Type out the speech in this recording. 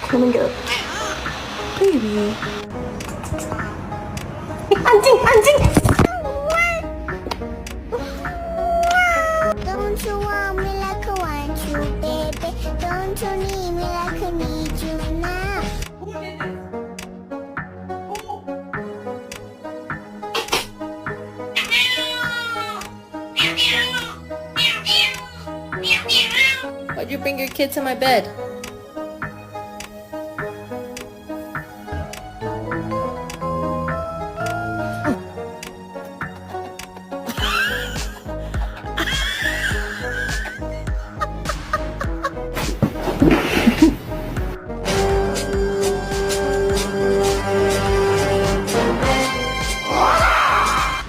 Come and go. Baby. 안징, 안징. Don't you want me like I want you, baby? Don't you need me like I need you now? Why'd you bring your kid to my bed?